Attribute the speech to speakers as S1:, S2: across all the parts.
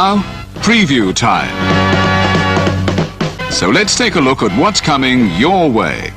S1: now, preview time. So let's take a look at what's coming your way.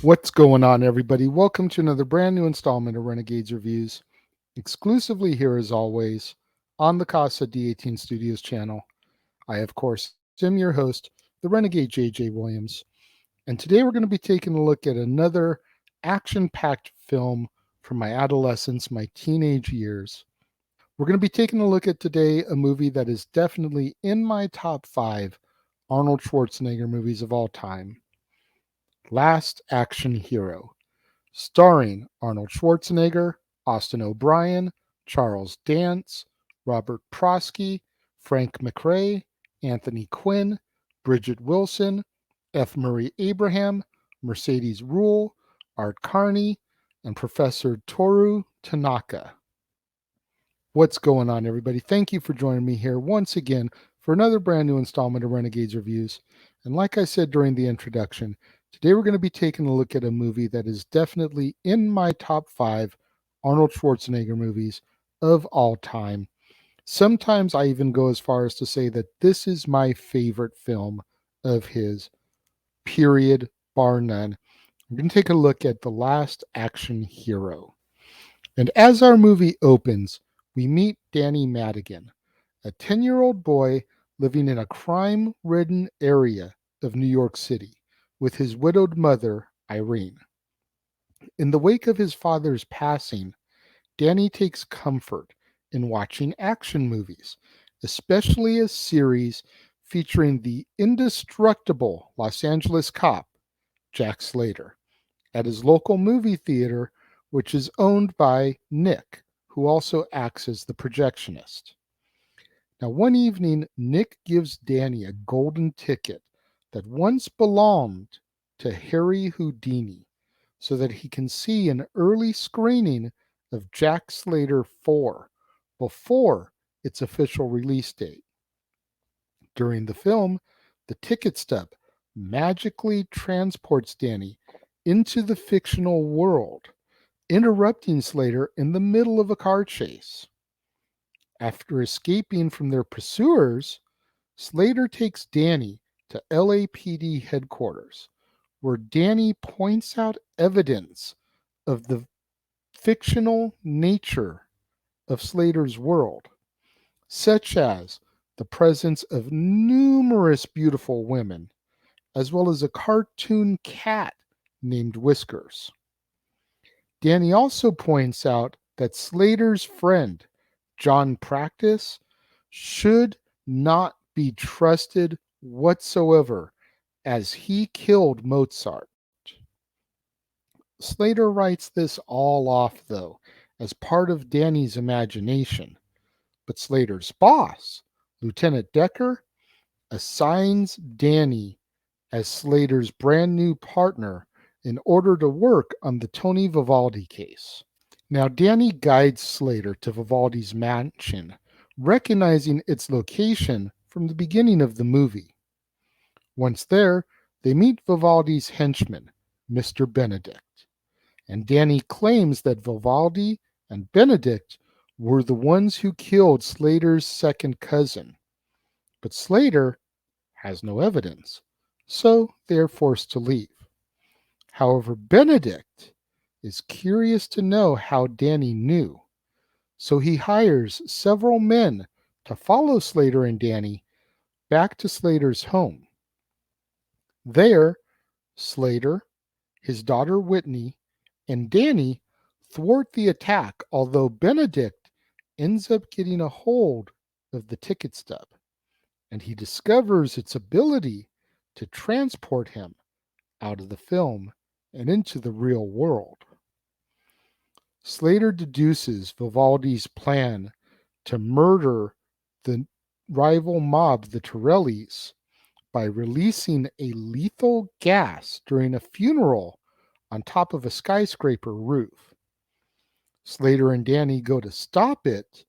S2: What's going on, everybody? Welcome to another brand new installment of Renegades Reviews, exclusively here as always on the Casa D18 Studios channel. I, of course, am your host, the Renegade JJ Williams, and today we're going to be taking a look at another action-packed film from my adolescence, my teenage years. We're going to be taking a look at today a movie that is definitely in my top 5 Arnold Schwarzenegger movies of all time. Last Action Hero, starring Arnold Schwarzenegger, Austin O'Brien, Charles Dance, Robert Prosky, Frank McRae, Anthony Quinn, Bridget Wilson, F. Murray Abraham, Mercedes Ruehl, Art Carney, and Professor Toru Tanaka. What's going on, everybody? Thank you for joining me here once again for another brand new installment of Renegades Reviews. And like I said during the introduction, Today we're going to be taking a look at a movie that is definitely in my top 5 Arnold Schwarzenegger movies of all time. Sometimes I even go as far as to say that this is my favorite film of his, period, bar none. We're going to take a look at The Last Action Hero. And as our movie opens, we meet Danny Madigan, a 10-year-old boy living in a crime-ridden area of New York City with his widowed mother, Irene. In the wake of his father's passing, Danny takes comfort in watching action movies, especially a series featuring the indestructible Los Angeles cop, Jack Slater, at his local movie theater, which is owned by Nick, who also acts as the projectionist. Now, one evening, Nick gives Danny a golden ticket that once belonged to Harry Houdini so that he can see an early screening of Jack Slater 4 before its official release date. During the film, the ticket stub magically transports Danny into the fictional world, interrupting Slater in the middle of a car chase. After escaping from their pursuers, Slater takes Danny to LAPD headquarters, where Danny points out evidence of the fictional nature of Slater's world, such as the presence of numerous beautiful women, as well as a cartoon cat named Whiskers. Danny also points out that Slater's friend, John Practice, should not be trusted whatsoever, as he killed Mozart. Slater writes this all off, though, as part of Danny's imagination, but Slater's boss, Lieutenant Decker, assigns Danny as Slater's brand new partner in order to work on the Tony Vivaldi case. Now, Danny guides Slater to Vivaldi's mansion, recognizing its location from the beginning of the movie. Once there, they meet Vivaldi's henchman, Mr. Benedict, and Danny claims that Vivaldi and Benedict were the ones who killed Slater's second cousin. But Slater has no evidence, so they are forced to leave. However, Benedict is curious to know how Danny knew, so he hires several men to follow Slater and Danny back to Slater's home. There, Slater, his daughter Whitney, and Danny thwart the attack, although Benedict ends up getting a hold of the ticket stub, and he discovers its ability to transport him out of the film and into the real world. Slater deduces Vivaldi's plan to murder the rival mob, the Torellis, by releasing a lethal gas during a funeral on top of a skyscraper roof. Slater and Danny go to stop it,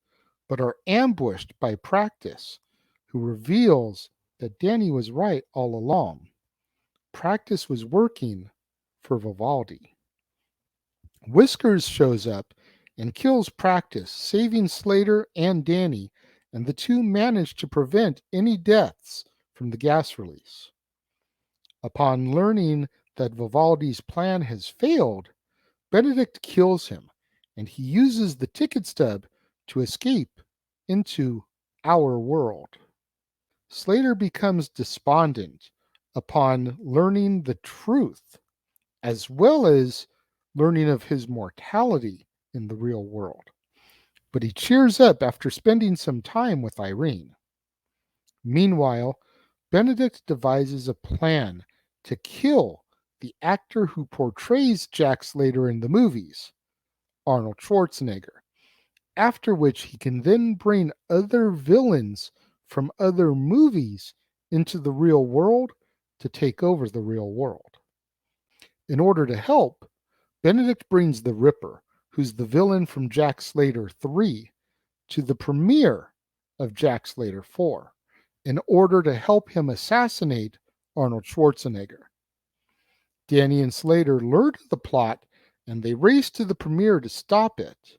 S2: but are ambushed by Practice, who reveals that Danny was right all along. Practice was working for Vivaldi. Whiskers shows up and kills Practice, saving Slater and Danny, and the two manage to prevent any deaths from the gas release. Upon learning that Vivaldi's plan has failed, Benedict kills him, and he uses the ticket stub to escape into our world. Slater becomes despondent upon learning the truth, as well as learning of his mortality in the real world. But he cheers up after spending some time with Irene. Meanwhile, Benedict devises a plan to kill the actor who portrays Jack Slater in the movies, Arnold Schwarzenegger, after which he can then bring other villains from other movies into the real world to take over the real world. In order to help, Benedict brings the Ripper, who's the villain from Jack Slater 3, to the premiere of Jack Slater 4, in order to help him assassinate Arnold Schwarzenegger. Danny and Slater learn the plot and they race to the premiere to stop it.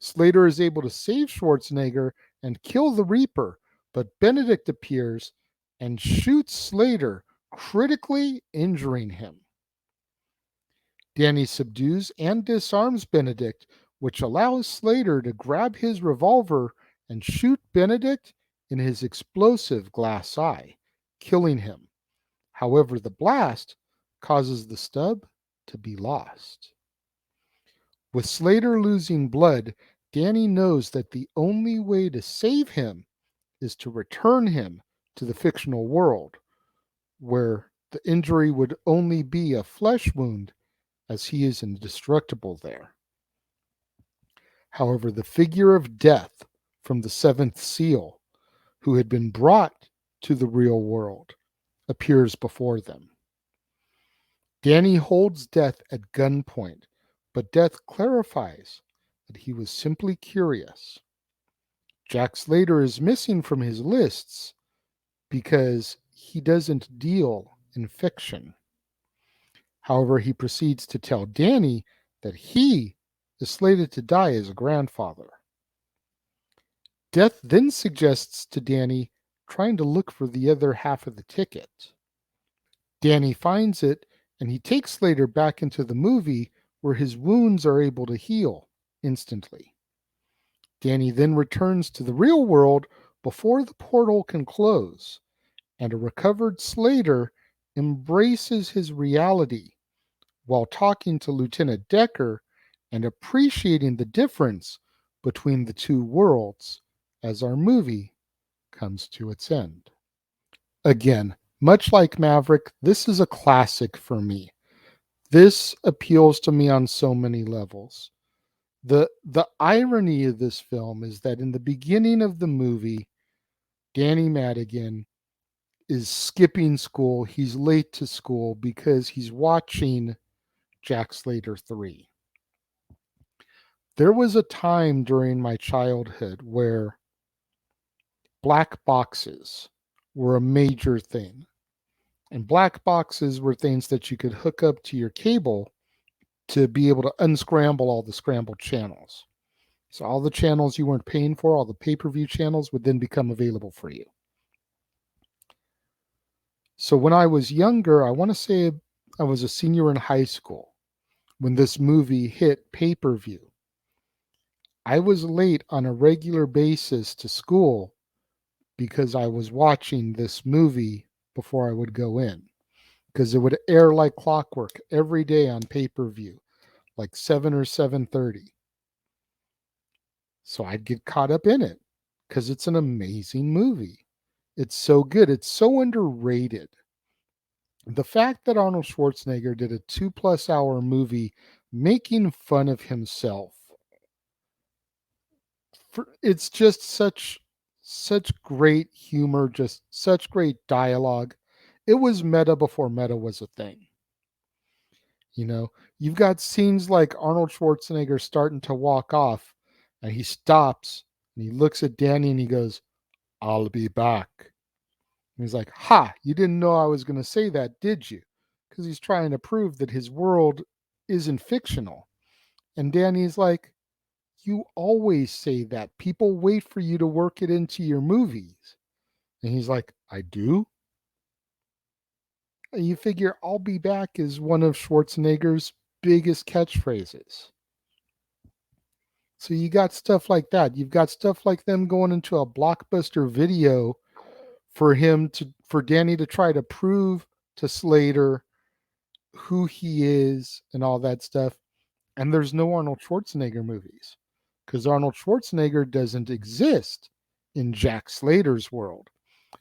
S2: Slater is able to save Schwarzenegger and kill the Reaper, but Benedict appears and shoots Slater, critically injuring him. Danny subdues and disarms Benedict, which allows Slater to grab his revolver and shoot Benedict in his explosive glass eye, killing him. However, the blast causes the stub to be lost. With Slater losing blood, Danny knows that the only way to save him is to return him to the fictional world, where the injury would only be a flesh wound, as he is indestructible there. However, the figure of death from the seventh seal, who had been brought to the real world, appears before them. Danny holds Death at gunpoint, but Death clarifies that he was simply curious. Jack Slater is missing from his lists because he doesn't deal in fiction. However, he proceeds to tell Danny that he is slated to die as a grandfather. Death then suggests to Danny trying to look for the other half of the ticket. Danny finds it, and he takes Slater back into the movie where his wounds are able to heal instantly. Danny then returns to the real world before the portal can close, and a recovered Slater embraces his reality while talking to Lieutenant Decker and appreciating the difference between the two worlds as our movie comes to its end. Again, much like Maverick, this is a classic for me. This appeals to me on so many levels. The irony of this film is that in the beginning of the movie, Danny Madigan is skipping school. He's late to school because he's watching Jack Slater 3. There was a time during my childhood where black boxes were a major thing. And black boxes were things that you could hook up to your cable to be able to unscramble all the scrambled channels. So all the channels you weren't paying for, all the pay-per-view channels, would then become available for you. So when I was younger, I want to say I was a senior in high school when this movie hit pay-per-view. I was late on a regular basis to school because I was watching this movie before I would go in, because it would air like clockwork every day on pay-per-view, like 7 or 7:30. So I'd get caught up in it because it's an amazing movie. It's so good. It's so underrated. The fact that Arnold Schwarzenegger did a 2+ hour movie making fun of himself, it's just such great humor, just such great dialogue. It was meta before meta was a thing. You know, you've got scenes like Arnold Schwarzenegger starting to walk off, and he stops and he looks at Danny and he goes, "I'll be back." And he's like, "Ha, you didn't know I was going to say that, did you?" Because he's trying to prove that his world isn't fictional. And Danny's like, "You always say that. People wait for you to work it into your movies." And he's like, "I do?" And you figure "I'll be back" is one of Schwarzenegger's biggest catchphrases. So you got stuff like that. You've got stuff like them going into a Blockbuster Video for Danny to try to prove to Slater who he is and all that stuff. And there's no Arnold Schwarzenegger movies because Arnold Schwarzenegger doesn't exist in Jack Slater's world.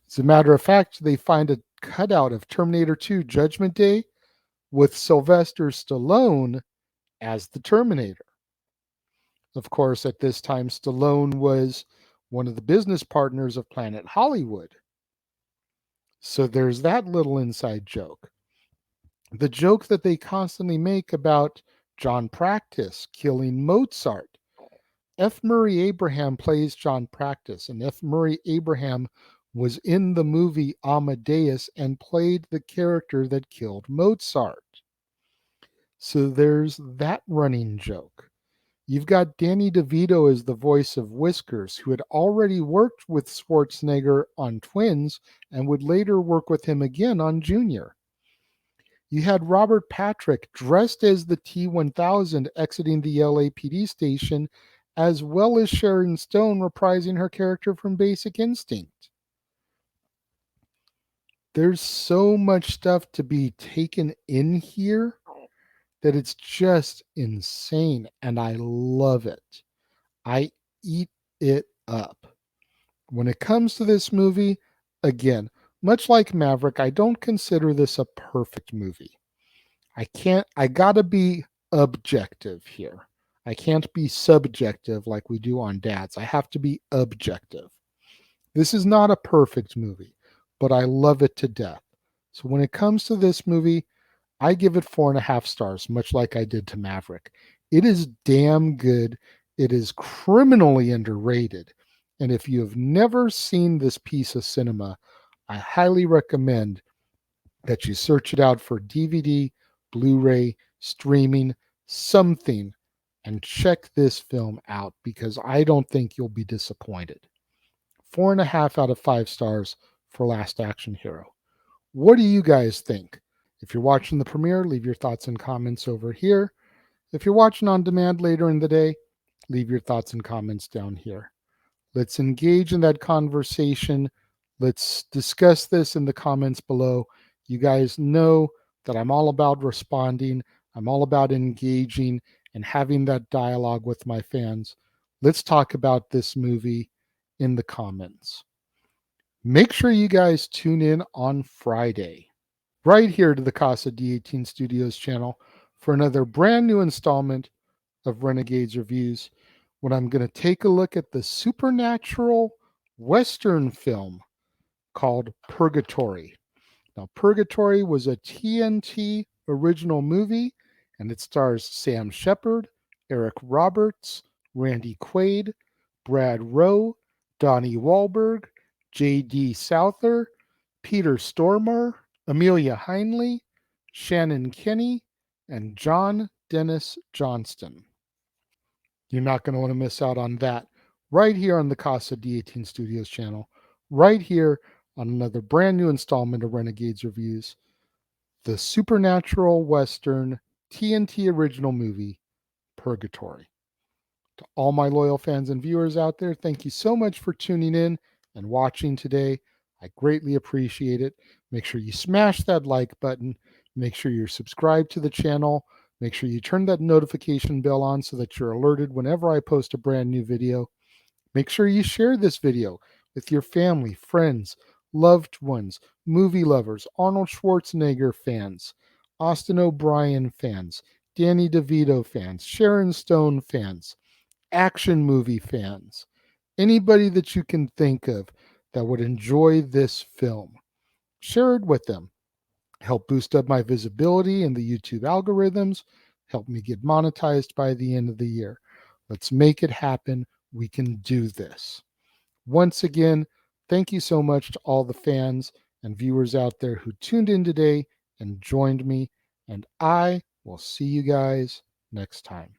S2: As a matter of fact, they find a cutout of Terminator 2 Judgment Day with Sylvester Stallone as the Terminator. Of course, at this time, Stallone was one of the business partners of Planet Hollywood. So there's that little inside joke. The joke that they constantly make about John Practice killing Mozart. F. Murray Abraham plays John Practice, and F. Murray Abraham was in the movie Amadeus and played the character that killed Mozart. So there's that running joke. You've got Danny DeVito as the voice of Whiskers, who had already worked with Schwarzenegger on Twins and would later work with him again on Junior. You had Robert Patrick dressed as the T 1000 exiting the LAPD station, as well as Sharon Stone reprising her character from Basic Instinct. There's so much stuff to be taken in here that it's just insane, and I love it. I eat it up. When it comes to this movie, again, much like Maverick, I don't consider this a perfect movie. I gotta be objective here. I can't be subjective like we do on Dads. I have to be objective. This is not a perfect movie, but I love it to death. So when it comes to this movie, I give it 4.5 stars, much like I did to Maverick. It is damn good. It is criminally underrated. And if you have never seen this piece of cinema, I highly recommend that you search it out for DVD, Blu ray, streaming, something, and check this film out because I don't think you'll be disappointed. 4.5 out of 5 stars for Last Action Hero. What do you guys think? If you're watching the premiere, leave your thoughts and comments over here. If you're watching on demand later in the day, leave your thoughts and comments down here. Let's engage in that conversation. Let's discuss this in the comments below. You guys know that I'm all about responding. I'm all about engaging and having that dialogue with my fans. Let's talk about this movie in the comments. Make sure you guys tune in on Friday, right here to the Casa D18 Studios channel for another brand new installment of Renegades Reviews, when I'm going to take a look at the supernatural Western film called Purgatory. Now, Purgatory was a TNT original movie, and it stars Sam Shepard, Eric Roberts, Randy Quaid, Brad Rowe, Donnie Wahlberg, J.D. Souther, Peter Stormare, Amelia Heinle, Shannon Kenny, and John Dennis Johnston. You're not going to want to miss out on that right here on the Casa D18 Studios channel, right here on another brand new installment of Renegades Reviews, the supernatural Western TNT original movie, Purgatory. To all my loyal fans and viewers out there, thank you so much for tuning in and watching today. I greatly appreciate it. Make sure you smash that like button. Make sure you're subscribed to the channel. Make sure you turn that notification bell on so that you're alerted whenever I post a brand new video. Make sure you share this video with your family, friends, loved ones, movie lovers, Arnold Schwarzenegger fans, Austin O'Brien fans, Danny DeVito fans, Sharon Stone fans, action movie fans, anybody that you can think of that would enjoy this film. Share it with them. Help boost up my visibility in the YouTube algorithms. Help me get monetized by the end of the year. Let's make it happen. We can do this. Once again, thank you so much to all the fans and viewers out there who tuned in today and joined me. And I will see you guys next time.